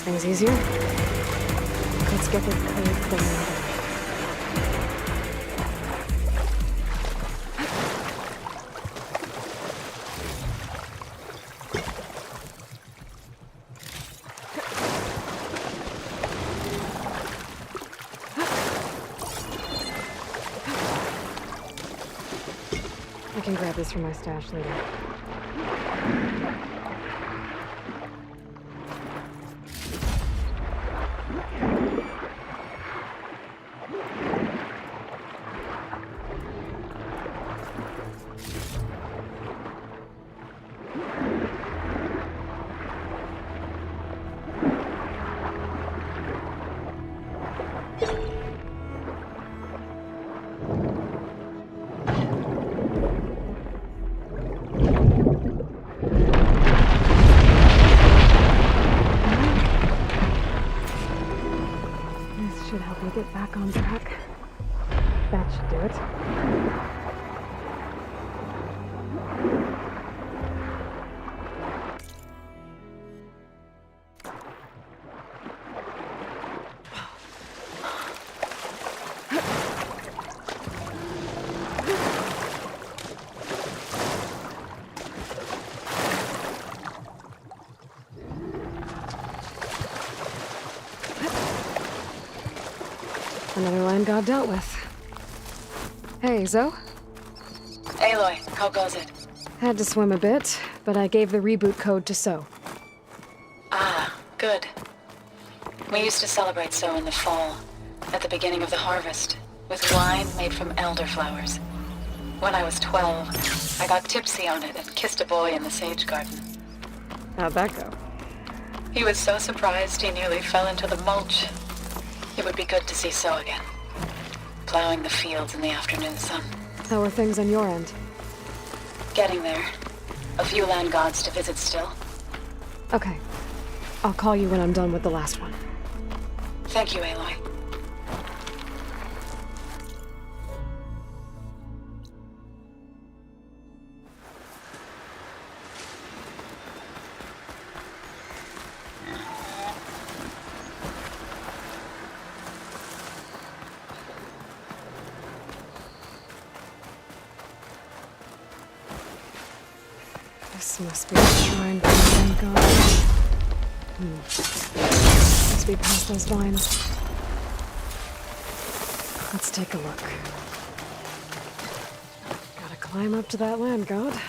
things easier. Let's get the code for the window. I can grab this from my stash later. Should help me get back on track. That should do it. Another land god dealt with. Hey, Zoe? Aloy, how goes it? Had to swim a bit, but I gave the reboot code to So. Ah, good. We used to celebrate So in the fall, at the beginning of the harvest, with wine made from elderflowers. When I was 12, I got tipsy on it and kissed a boy in the sage garden. How'd that go? He was so surprised he nearly fell into the mulch. It would be good to see So again, plowing the fields in the afternoon sun. How are things on your end? Getting there. A few land gods to visit still. Okay. I'll call you when I'm done with the last one. Thank you, Aloy. This must be a shrine for the land god. Must be past those vines. Let's take a look. Gotta climb up to that land god.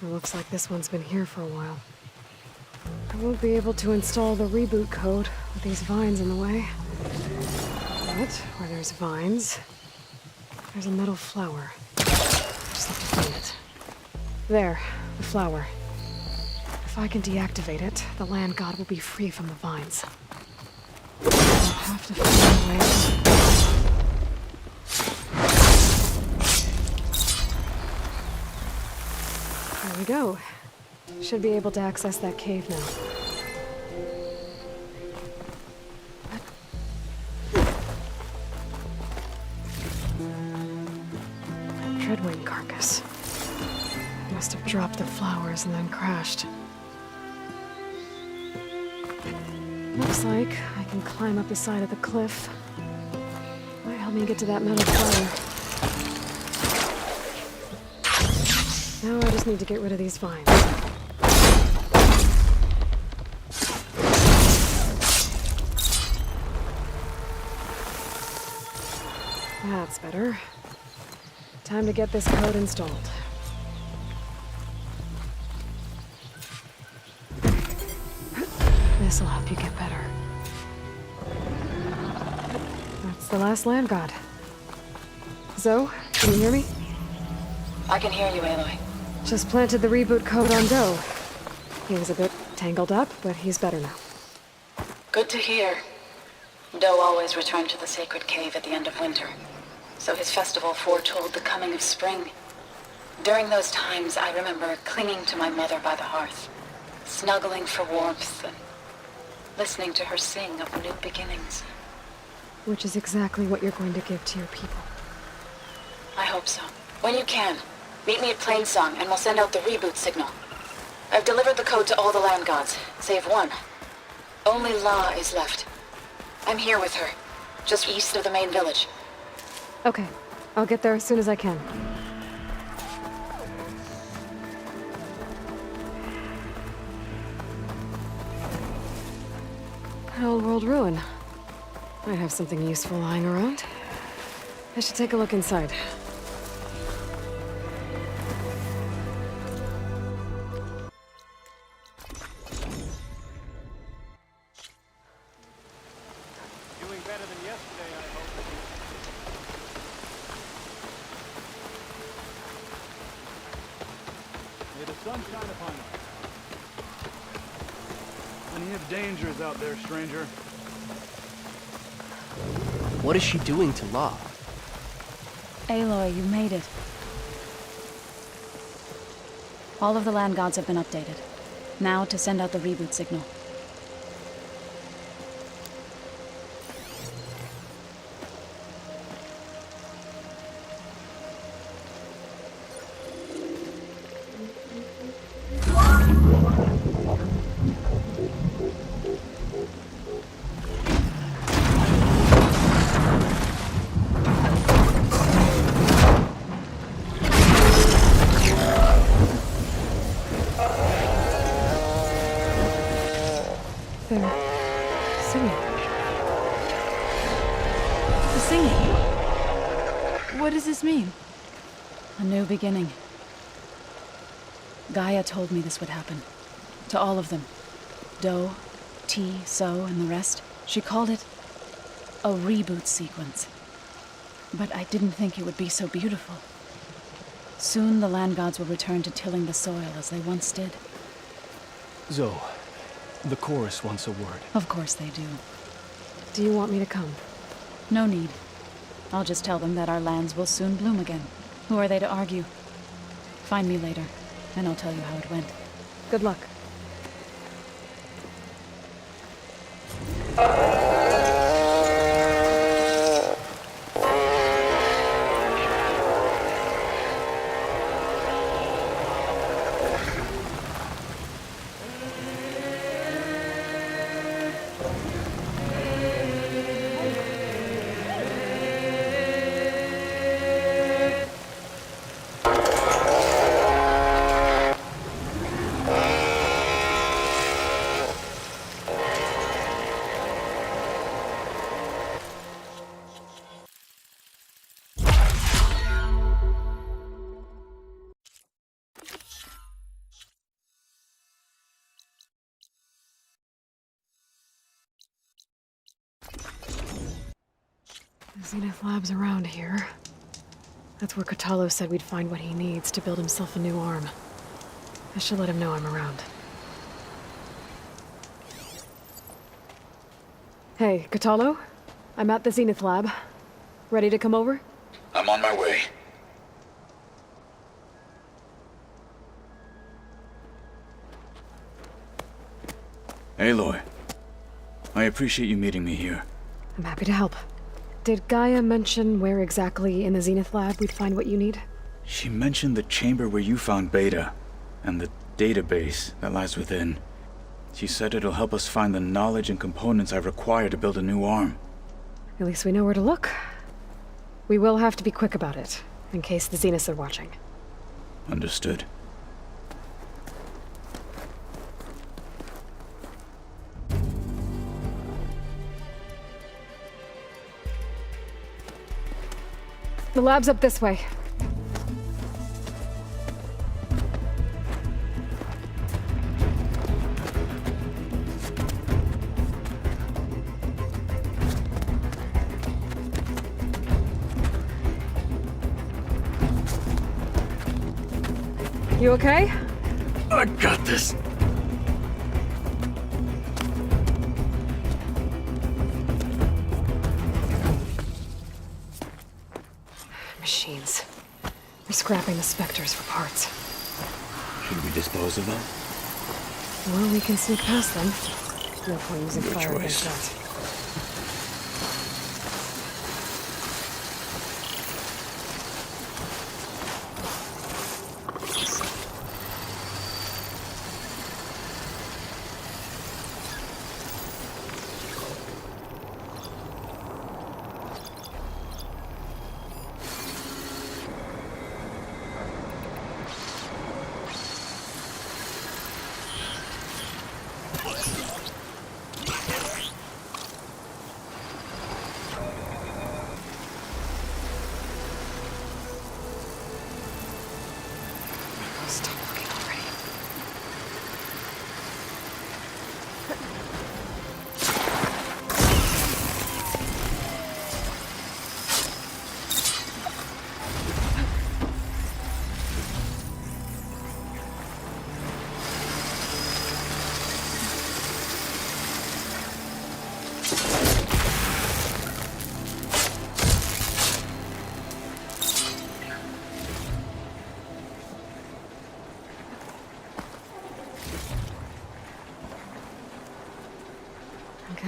It looks like this one's been here for a while. I won't be able to install the reboot code with these vines in the way. But where there's vines, there's a metal flower. Just have to find it. There, the flower. If I can deactivate it, the land god will be free from the vines. I'll have to find a way. There we go. Should be able to access that cave now. Dreadwing carcass. Must have dropped the flowers and then crashed. Looks like I can climb up the side of the cliff. Might help me get to that metal flower. Now I just need to get rid of these vines. That's better. Time to get this code installed. This'll help you get better. That's the last land god. Zoe, can you hear me? I can hear you, Aloy. Just planted the reboot code on Doe. He was a bit tangled up, but he's better now. Good to hear. Doe always returned to the sacred cave at the end of winter, so his festival foretold the coming of spring. During those times, I remember clinging to my mother by the hearth, snuggling for warmth, and listening to her sing of new beginnings. Which is exactly what you're going to give to your people. I hope so. When you can, meet me at Plainsong, and we'll send out the reboot signal. I've delivered the code to all the land gods, save one. Only La is left. I'm here with her, just east of the main village. Okay. I'll get there as soon as I can. An old world ruin. Might have something useful lying around. I should take a look inside. Doing better than yesterday, I hope. May the sun shine upon you. Plenty of dangers out there, stranger. What is she doing to La? Aloy, you made it. All of the land gods have been updated. Now to send out the reboot signal. They're singing. The singing. What does this mean? A new beginning. Gaia told me this would happen. To all of them. Do, T, So, and the rest. She called it a reboot sequence. But I didn't think it would be so beautiful. Soon the land gods will return to tilling the soil as they once did. Zoe, the chorus wants a word. Of course they do. Do you want me to come? No need. I'll just tell them that our lands will soon bloom again. Who are they to argue? Find me later, and I'll tell you how it went. Good luck. The Zenith Lab's around here. That's where Kotallo said we'd find what he needs to build himself a new arm. I should let him know I'm around. Hey, Kotallo? I'm at the Zenith Lab. Ready to come over? I'm on my way. Aloy, I appreciate you meeting me here. I'm happy to help. Did Gaia mention where exactly in the Zenith Lab we'd find what you need? She mentioned the chamber where you found Beta, and the database that lies within. She said it'll help us find the knowledge and components I require to build a new arm. At least we know where to look. We will have to be quick about it, in case the Zeniths are watching. Understood. The lab's up this way. You okay? I got this. Machines. We're scrapping the specters for parts. Should we dispose of them? Or we can sneak past them. No point using Your fire against choice. that.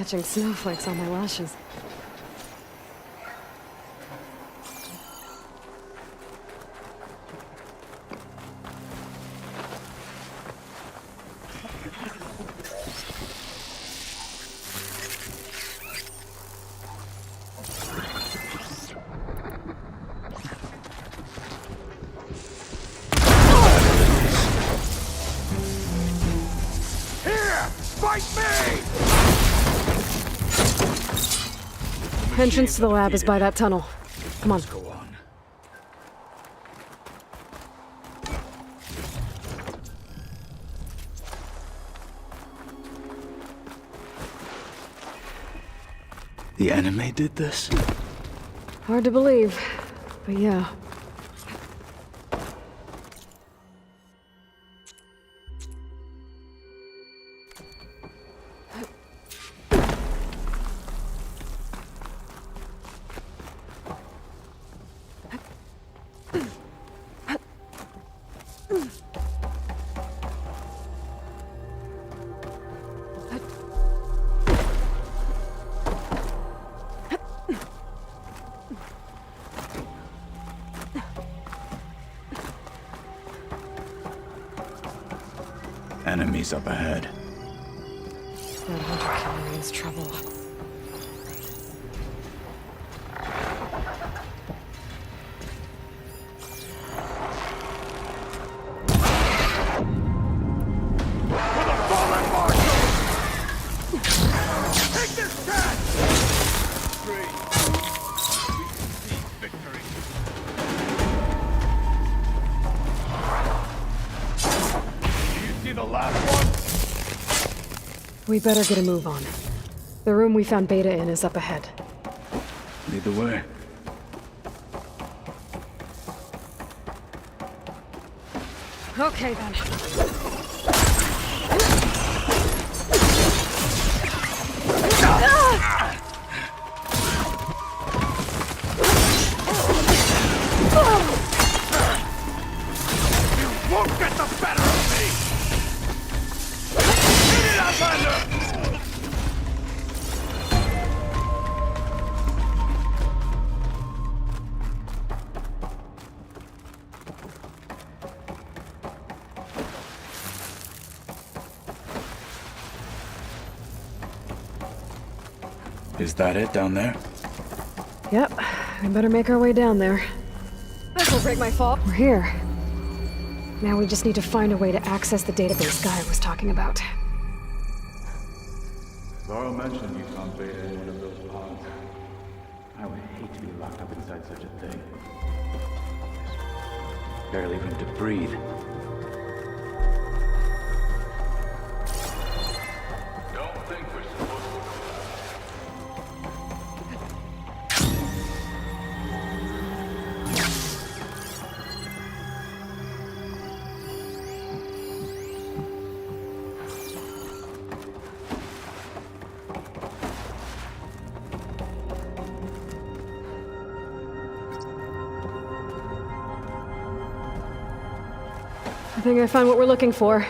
catching snowflakes on my lashes. Entrance to the lab is by that tunnel. Come on. Go on. The anime did this? Hard to believe, but yeah. Enemies up ahead. That hunter killer means trouble. We better get a move on. The room we found Beta in is up ahead. Lead the way. Okay then. Won't get the better of me! Hit it, Outlander! Is that it down there? Yep, we better make our way down there. This'll break my fall. We're here. Now we just need to find a way to access the database Guy was talking about. Varro mentioned you found Beta in one of those pods. I would hate to be locked up inside such a thing. Barely room to breathe. Don't think we're supposed to. I think I found what we're looking for.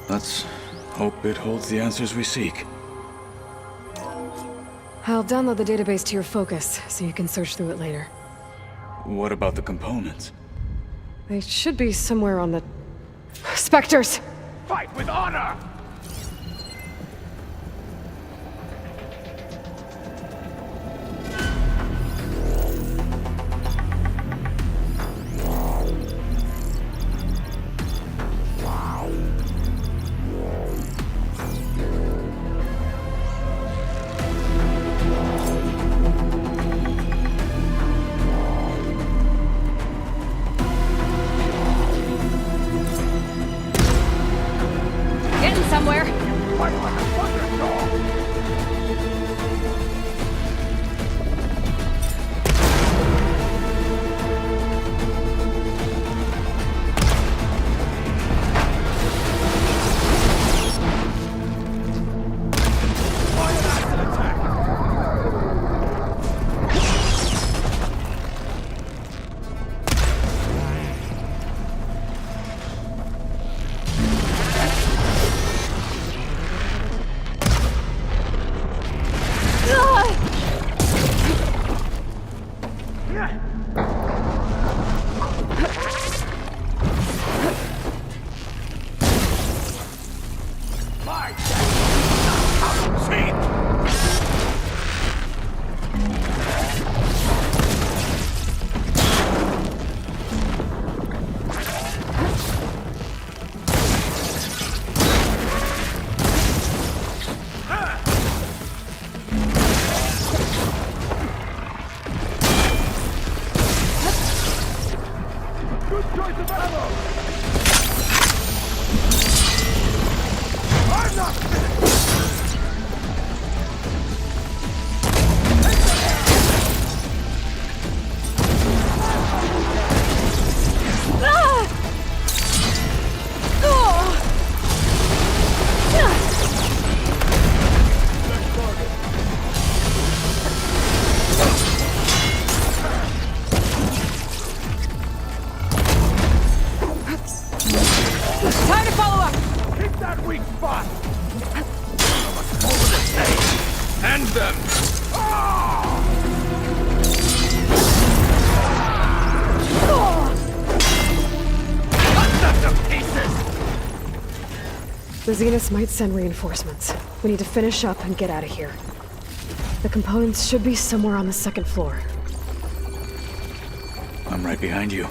Let's hope it holds the answers we seek. I'll download the database to your Focus, so you can search through it later. What about the components? They should be somewhere on the... Spectres! Fight with honor! Get inside! My cheap! Good choice of ammo! I'm not finished! Time to follow up! Hit that weak spot! Over the tape! End them! Cut them to pieces! The Zeniths might send reinforcements. We need to finish up and get out of here. The components should be somewhere on the second floor. I'm right behind you.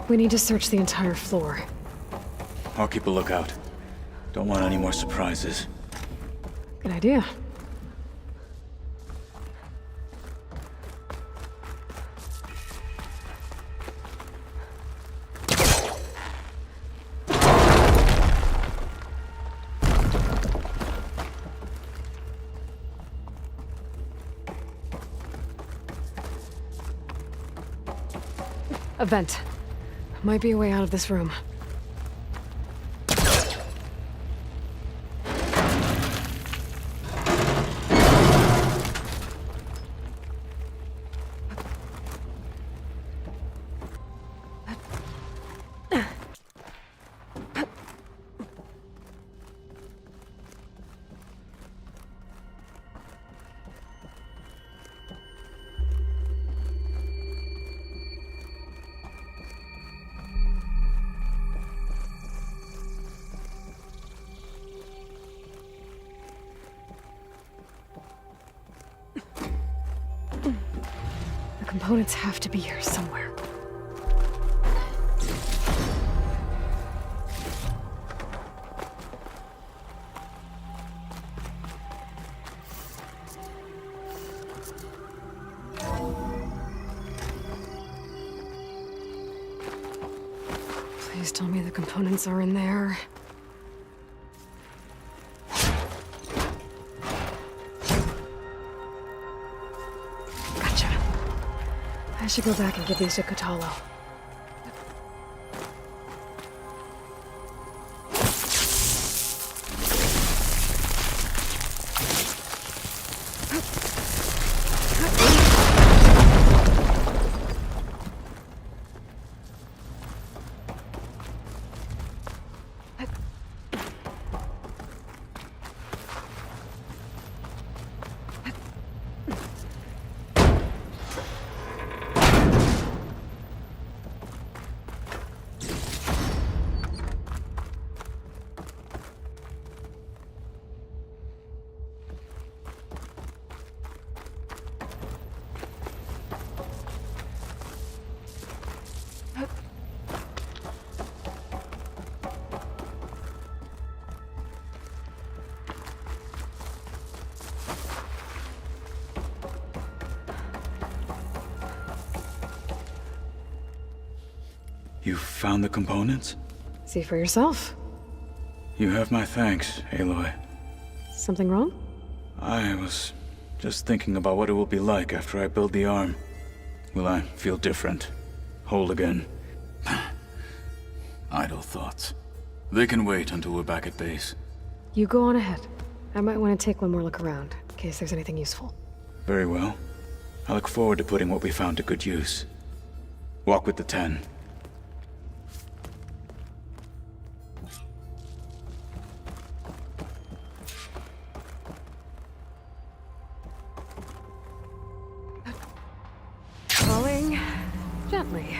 We need to search the entire floor. I'll keep a lookout. Don't want any more surprises. Good idea. A vent. Might be a way out of this room. Components have to be here somewhere. Please tell me the components are in there. I should go back and give these to Kotalo. You found the components? See for yourself. You have my thanks, Aloy. Something wrong? I was just thinking about what it will be like after I build the arm. Will I feel different? Whole again? Idle thoughts. They can wait until we're back at base. You go on ahead. I might want to take one more look around, in case there's anything useful. Very well. I look forward to putting what we found to good use. Walk with the 10. Falling gently.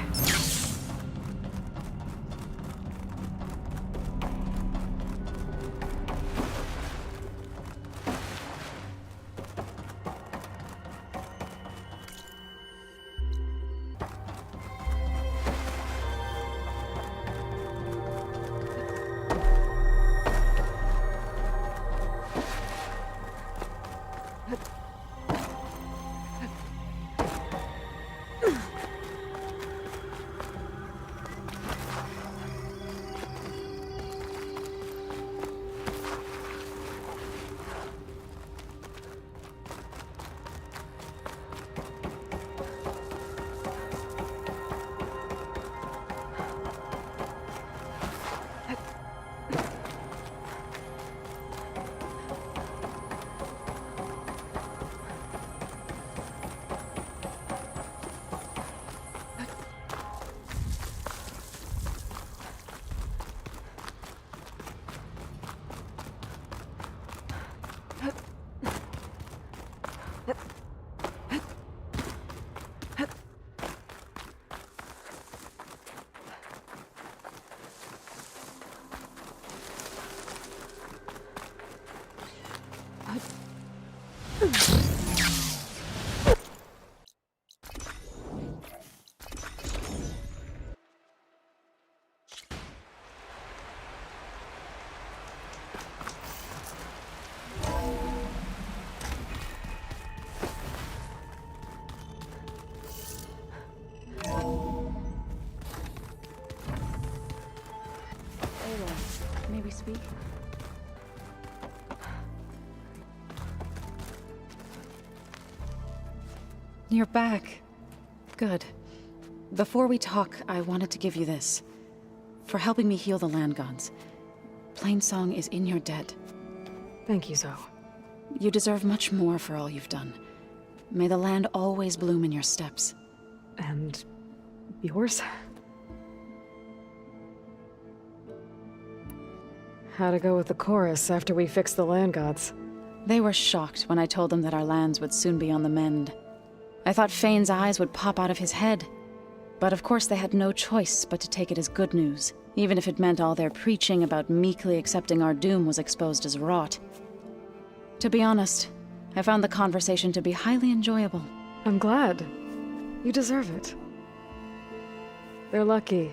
Aloy, may we speak? You're back. Good. Before we talk, I wanted to give you this. For helping me heal the land gods. Plainsong is in your debt. Thank you, Zoe. You deserve much more for all you've done. May the land always bloom in your steps. And yours? How'd it go with the chorus after we fixed the land gods? They were shocked when I told them that our lands would soon be on the mend. I thought Fane's eyes would pop out of his head. But of course they had no choice but to take it as good news, even if it meant all their preaching about meekly accepting our doom was exposed as rot. To be honest, I found the conversation to be highly enjoyable. I'm glad. You deserve it. They're lucky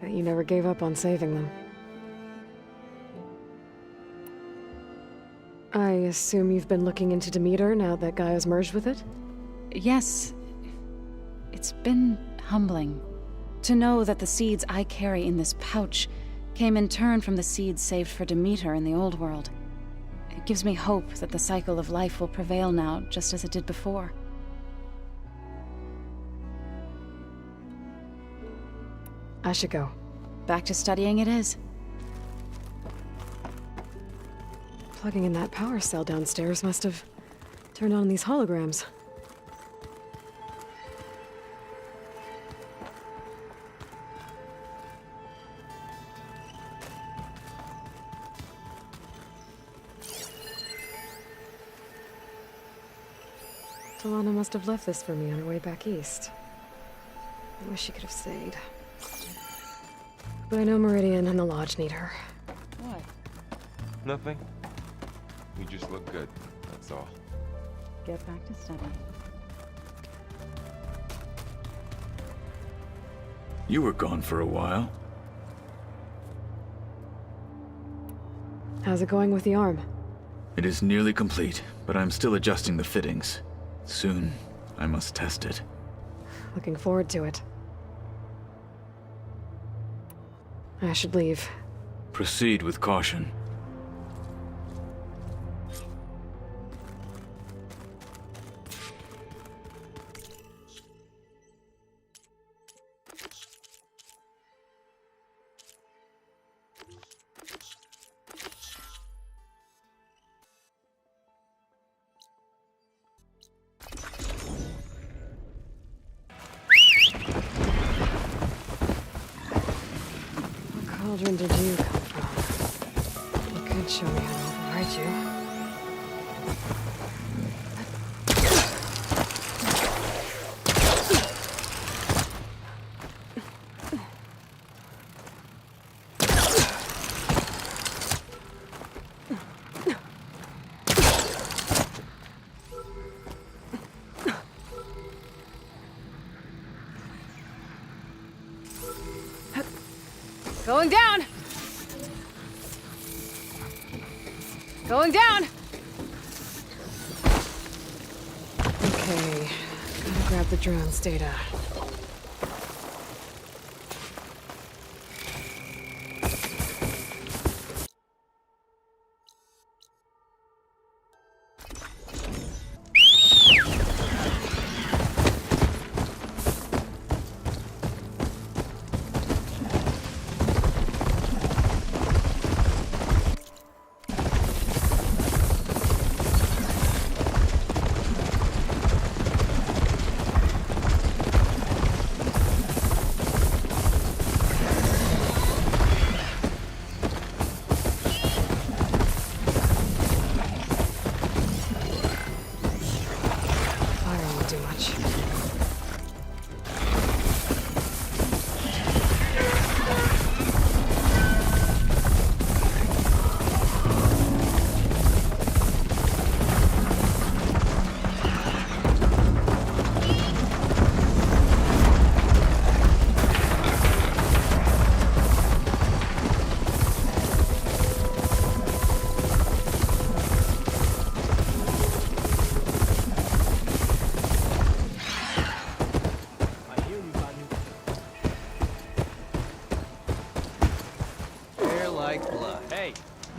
that you never gave up on saving them. I assume you've been looking into Demeter now that Gaia's merged with it? Yes. It's been humbling. To know that the seeds I carry in this pouch came in turn from the seeds saved for Demeter in the old world. It gives me hope that the cycle of life will prevail now, just as it did before. I should go. Back to studying it is. Plugging in that power cell downstairs must have turned on these holograms. Talana must have left this for me on her way back east. I wish she could have stayed. But I know Meridian and the Lodge need her. What? Nothing. You just look good, that's all. Get back to studying. You were gone for a while. How's it going with the arm? It is nearly complete, but I'm still adjusting the fittings. Soon, I must test it. Looking forward to it. I should leave. Proceed with caution. What cauldron did you come from? You could show me how to override you. Going down! Going down! Okay, gotta grab the drone's data.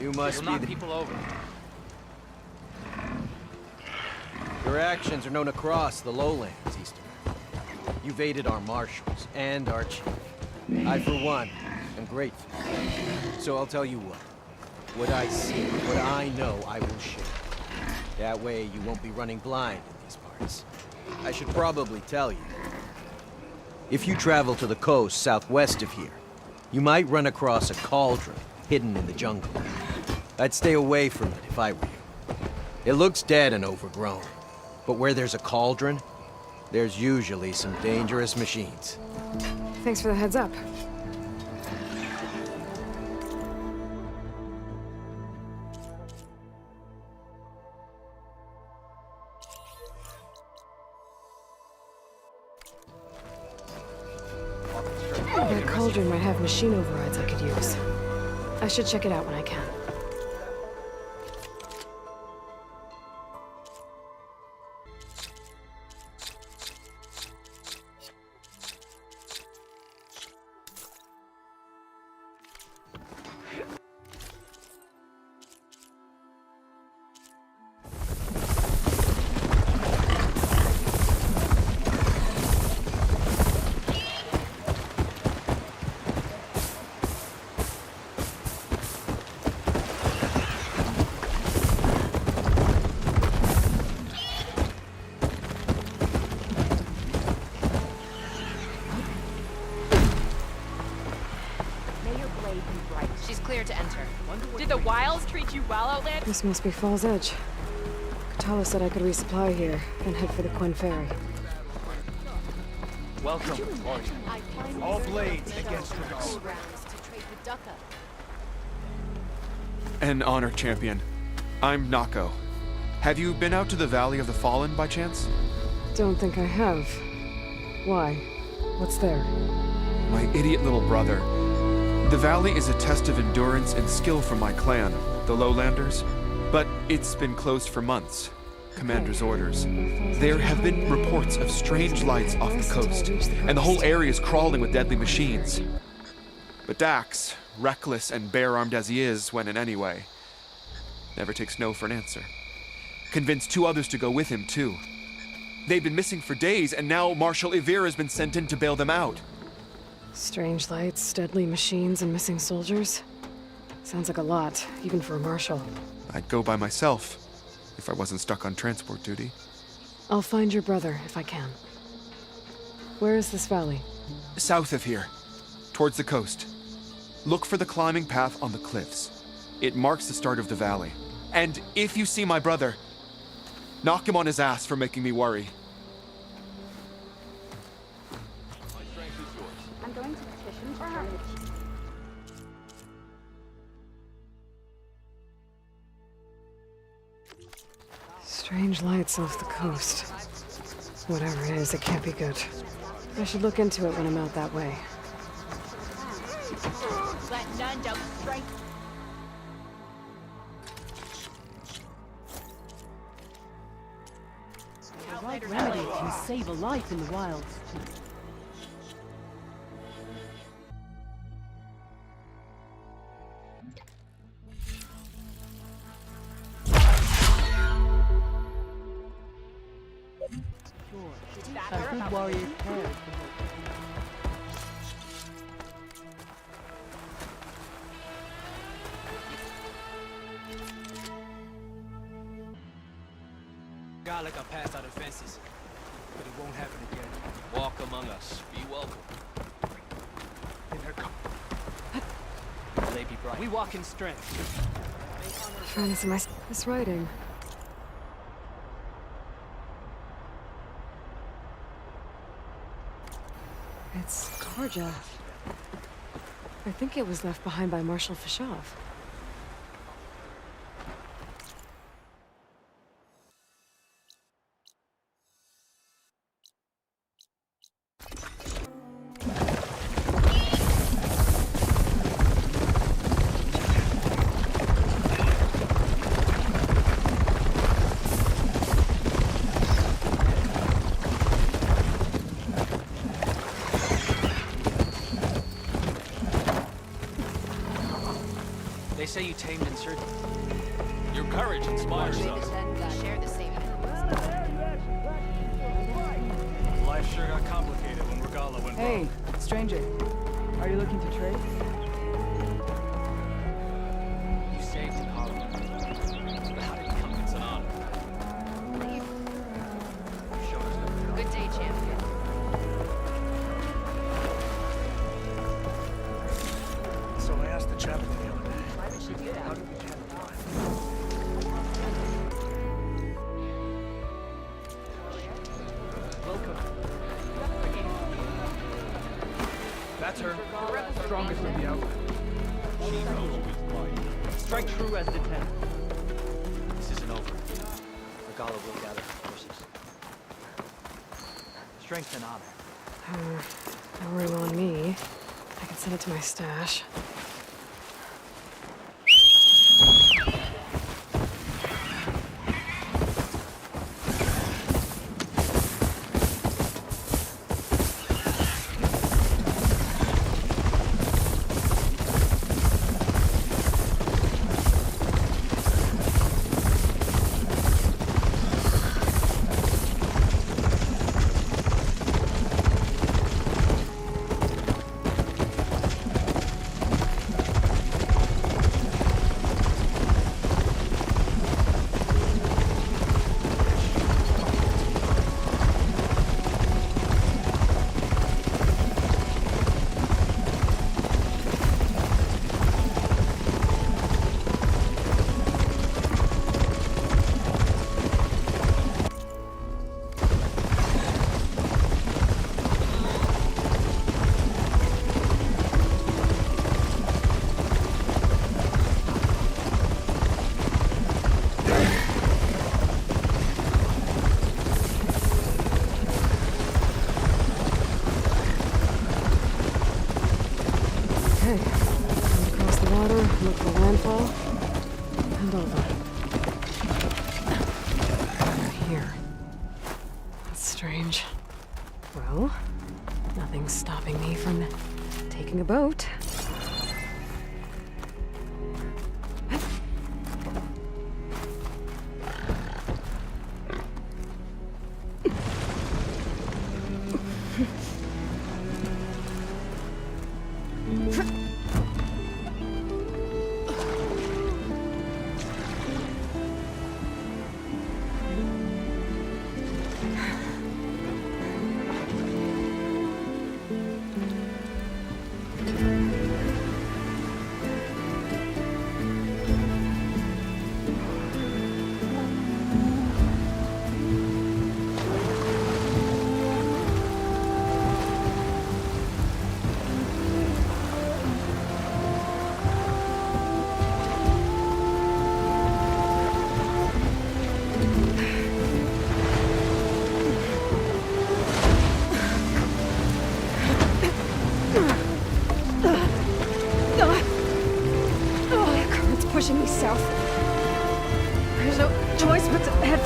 You must be the people over. Your actions are known across the lowlands, Easterner. You've aided our marshals and our chief. I, for one, am grateful. So I'll tell you what I see, what I know, I will share. That way you won't be running blind in these parts. I should probably tell you. If you travel to the coast southwest of here, you might run across a cauldron hidden in the jungle. I'd stay away from it if I were you. It looks dead and overgrown, but where there's a cauldron, there's usually some dangerous machines. Thanks for the heads up. That cauldron might have machine overrides I could use. I should check it out when I can. She's clear to enter. Did the wilds treat you well, Outland? This must be Fall's Edge. Katala said I could resupply here, then head for the Quinn Ferry. Welcome. All blades against Rex. An honor, champion. I'm Nako. Have you been out to the Valley of the Fallen by chance? Don't think I have. Why? What's there? My idiot little brother. The valley is a test of endurance and skill for my clan, the Lowlanders. But it's been closed for months. Commander's orders. There have been reports of strange lights off the coast, and the whole area is crawling with deadly machines. But Dax, reckless and bare-armed as he is when in any way, never takes no for an answer. Convinced 2 others to go with him, too. They've been missing for days, and now Marshal Ivir has been sent in to bail them out. Strange lights, deadly machines, and missing soldiers. Sounds like a lot, even for a marshal. I'd go by myself, if I wasn't stuck on transport duty. I'll find your brother, if I can. Where is this valley? South of here, towards the coast. Look for the climbing path on the cliffs. It marks the start of the valley. And if you see my brother, knock him on his ass for making me worry. I'm going to petition for her. Strange lights off the coast. Whatever it is, it can't be good. I should look into it when I'm out that way. Let none doubt strength. The right remedy can save a life in the wilds. A good warrior cares for her. Guy like I passed out of fences, but it won't happen again. Walk among us. Be welcome. In her car. May be bright. We walk in strength. Trying to see this writing. It's Karja. I think it was left behind by Marshal Fashov. They say you tamed insurgents. Your courage inspires us. Share the same. Life sure got complicated when Regala went Hey, stranger. Are you looking to trade? You saved in Harlem. But how did you come? It's an honor. Leave. You showed us that. Good day, champion. So I asked the chaplain the other day. Why would she do that? How did we handle life? That's her. Strongest of the outfit. She knows with might. Strike true as the 10. This isn't over. Regala will gather her forces. Strength and honor. No room on me. I can send it to my stash. Look for landfall, and over. Here. That's strange. Well, nothing's stopping me from taking a boat.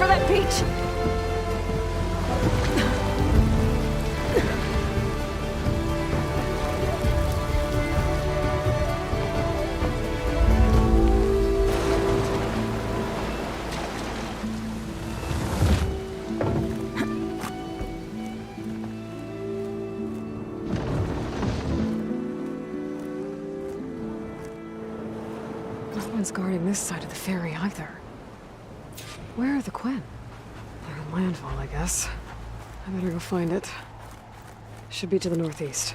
for that beach! No one's guarding this side of the ferry either. Where are the Quinn? They're on landfall, I guess. I better go find it. Should be to the northeast.